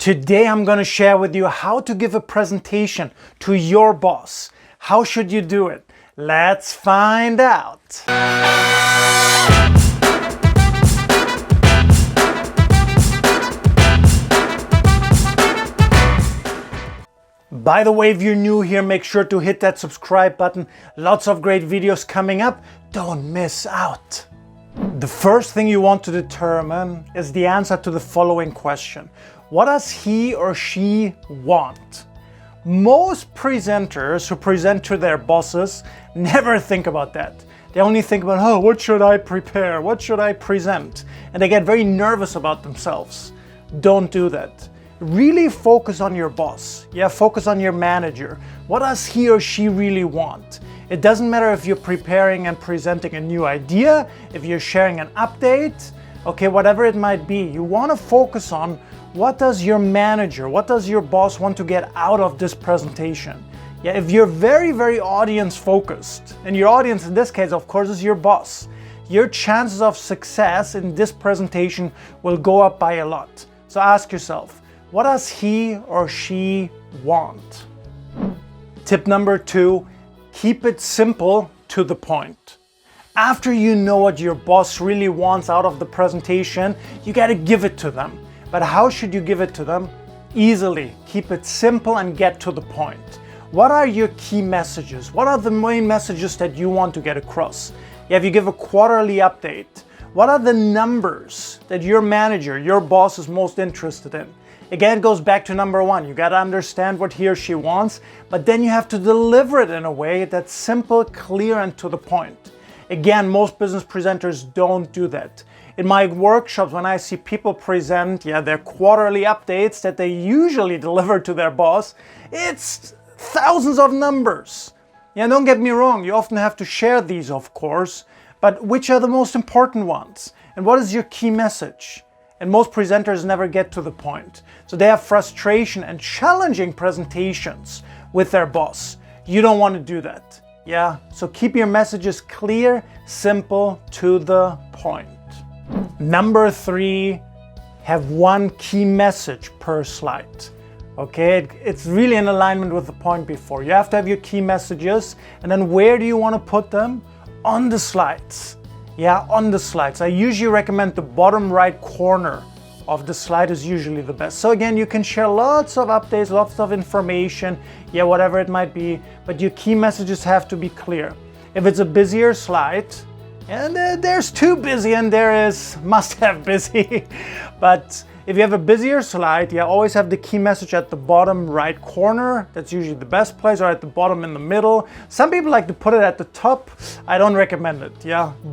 Today I'm going to share with you how to give a presentation to your boss. How should you do it? Let's find out. By the way, if you're new here, make sure to hit that subscribe button. Lots of great videos coming up. Don't miss out. The first thing you want to determine is the answer to the following question. What does he or she want? Most presenters who present to their bosses never think about that. They only think about, oh, what should I prepare? What should I present? And they get very nervous about themselves. Don't do that. Really focus on your boss. Focus on your manager. What does he or she really want? It doesn't matter if you're preparing and presenting a new idea, if you're sharing an update, okay, whatever it might be. You want to focus on what does your manager, what does your boss want to get out of this presentation? If you're very, very audience focused, and your audience in this case, of course, is your boss, your chances of success in this presentation will go up by a lot. So ask yourself, what does he or she want? Tip number 2, keep it simple to the point. After you know what your boss really wants out of the presentation, you got to give it to them. But how should you give it to them? Easily. Keep it simple and get to the point. What are your key messages? What are the main messages that you want to get across? If you give a quarterly update, what are the numbers that your manager, your boss is most interested in? Again, it goes back to number 1. You got to understand what he or she wants, but then you have to deliver it in a way that's simple, clear, and to the point. Again, most business presenters don't do that. In my workshops, when I see people present their quarterly updates that they usually deliver to their boss, it's thousands of numbers. Don't get me wrong, you often have to share these, of course, but which are the most important ones? And what is your key message? And most presenters never get to the point. So they have frustration and challenging presentations with their boss. You don't want to do that. So keep your messages clear, simple, to the point. Number 3, have one key message per slide. Okay, it's really in alignment with the point before. You have to have your key messages, and then where do you want to put them? On the slides. On the slides. I usually recommend the bottom right corner of the slide is usually the best. So again, you can share lots of updates, lots of information, whatever it might be, but your key messages have to be clear. If it's a busier slide, and there's too busy and there is must have busy, but if you have a busier slide, always have the key message at the bottom right corner. That's usually the best place, or at the bottom in the middle. Some people like to put it at the top. I don't recommend it.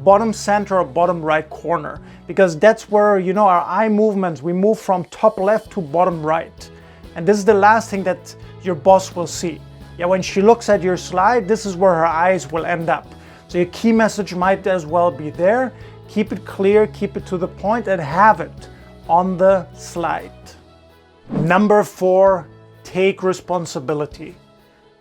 Bottom center or bottom right corner, because that's where, our eye movements, we move from top left to bottom right. And this is the last thing that your boss will see. When she looks at your slide, this is where her eyes will end up. So your key message might as well be there. Keep it clear, keep it to the point, and have it on the slide. Number 4, take responsibility.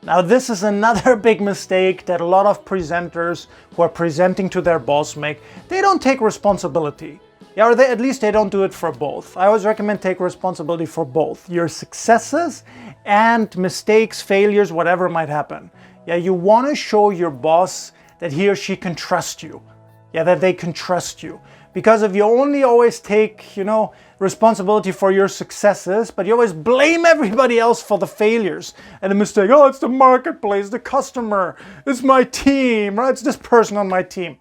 Now this is another big mistake that a lot of presenters who are presenting to their boss make. They don't take responsibility. Or at least they don't do it for both. I always recommend take responsibility for both. Your successes and mistakes, failures, whatever might happen. You want to show your boss that he or she can trust you. That they can trust you. Because if you only always take, responsibility for your successes, but you always blame everybody else for the failures and the mistake, oh, it's the marketplace, the customer, it's my team, right? It's this person on my team.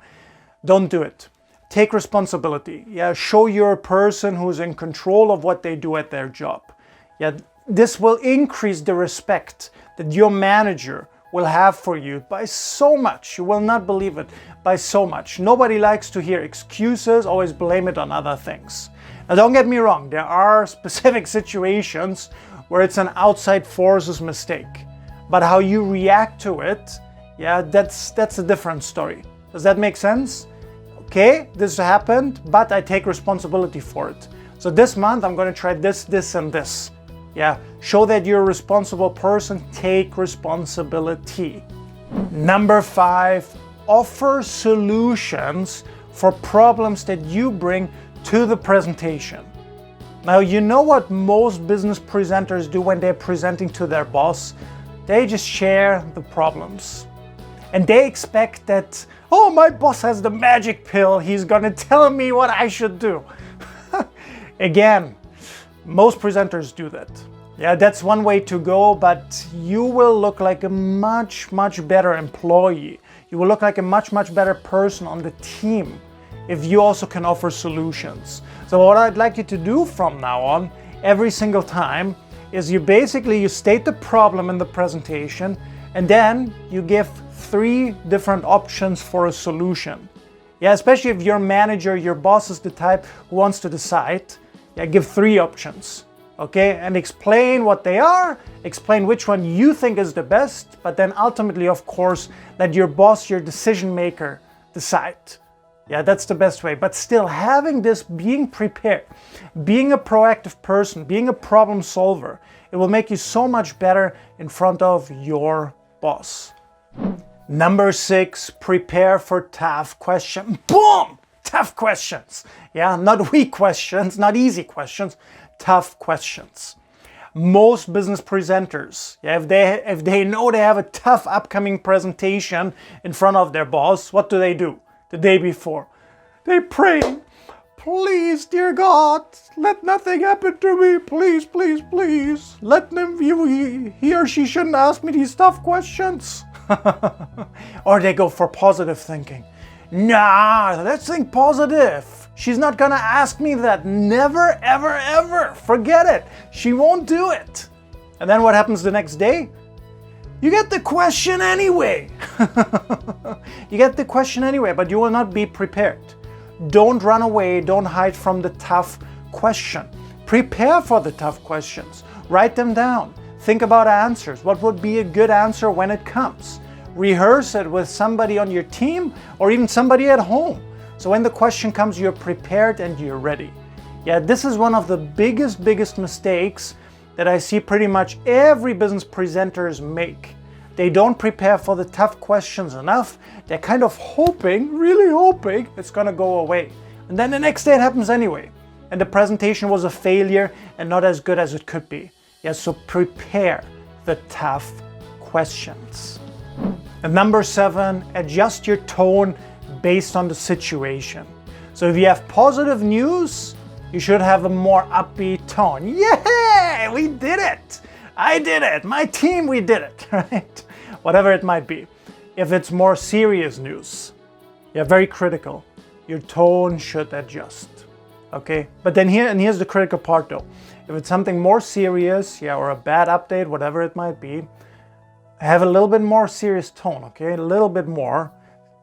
Don't do it. Take responsibility. Show you're a person who's in control of what they do at their job. This will increase the respect that your manager will have for you by so much. You will not believe it, by so much. Nobody likes to hear excuses, always blame it on other things. Now don't get me wrong, there are specific situations where it's an outside force's mistake. But how you react to it, that's a different story. Does that make sense? Okay, this happened, but I take responsibility for it. So this month I'm going to try this, this, and this. Show that you're a responsible person, take responsibility. Number 5, offer solutions for problems that you bring to the presentation. Now, you know what most business presenters do when they're presenting to their boss? They just share the problems. And they expect that, oh, my boss has the magic pill. He's gonna tell me what I should do. Again, most presenters do that. Yeah, that's one way to go, but you will look like a much better employee. You will look like a much better person on the team if you also can offer solutions. So what I'd like you to do from now on, every single time, is you state the problem in the presentation, and then you give 3 different options for a solution. Yeah, especially if your manager, your boss is the type who wants to decide, yeah, give 3 options. Okay, and explain what they are, explain which one you think is the best, but then ultimately, of course, let your boss, your decision maker, decide. Yeah, that's the best way. But still, having this, being prepared, being a proactive person, being a problem solver, it will make you so much better in front of your boss. Number 6, prepare for tough questions. Boom! Tough questions. Yeah, not weak questions, not easy questions. Tough questions. Most business presenters, yeah, if they know they have a tough upcoming presentation in front of their boss, what do? The day before, they pray, please, dear God, let nothing happen to me, please, please, please. Let them he or she shouldn't ask me these tough questions. Or they go for positive thinking. Nah, let's think positive. She's not gonna ask me that. Never, ever, ever. Forget it. She won't do it. And then what happens the next day? You get the question anyway. You get the question anyway, but you will not be prepared. Don't run away. Don't hide from the tough question. Prepare for the tough questions. Write them down. Think about answers. What would be a good answer when it comes? Rehearse it with somebody on your team or even somebody at home. So when the question comes, you're prepared and you're ready. Yeah, this is one of the biggest mistakes that I see pretty much every business presenters make. They don't prepare for the tough questions enough. They're kind of hoping, really hoping, it's gonna go away. And then the next day it happens anyway. And the presentation was a failure and not as good as it could be. Yeah, so prepare the tough questions. And number 7, adjust your tone based on the situation. So if you have positive news, you should have a more upbeat tone. Yeah, we did it. I did it. My team, we did it, right? Whatever it might be. If it's more serious news, yeah, very critical, your tone should adjust. Okay, but then here's the critical part though. If it's something more serious, yeah, or a bad update, whatever it might be, have a little bit more serious tone, okay? A little bit more,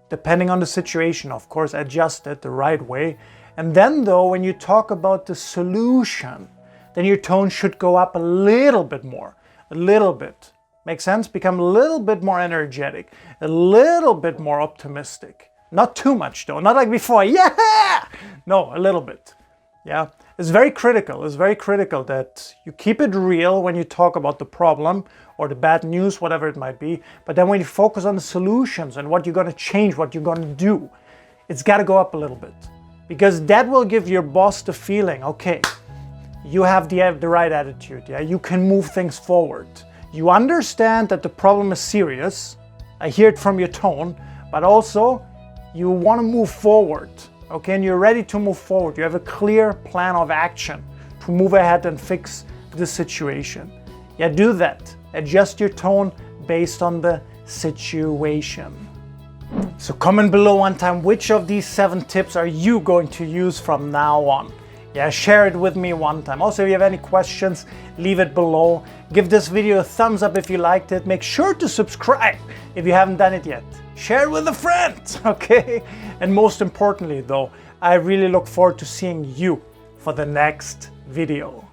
depending on the situation, of course, adjust it the right way. And then though, when you talk about the solution, then your tone should go up a little bit more, a little bit. Make sense? Become a little bit more energetic, a little bit more optimistic. Not too much though, not like before, yeah! No, a little bit, yeah? It's very critical that you keep it real when you talk about the problem or the bad news, whatever it might be. But then when you focus on the solutions and what you're gonna change, what you're gonna do, it's gotta go up a little bit. Because that will give your boss the feeling, okay, you have the right attitude, yeah? You can move things forward. You understand that the problem is serious. I hear it from your tone, but also you wanna move forward. Okay, and you're ready to move forward. You have a clear plan of action to move ahead and fix the situation. Yeah, do that. Adjust your tone based on the situation. So comment below one time, which of these 7 tips are you going to use from now on? Yeah, share it with me one time. Also, if you have any questions, leave it below. Give this video a thumbs up if you liked it. Make sure to subscribe if you haven't done it yet. Share it with a friend, okay? And most importantly though, I really look forward to seeing you for the next video.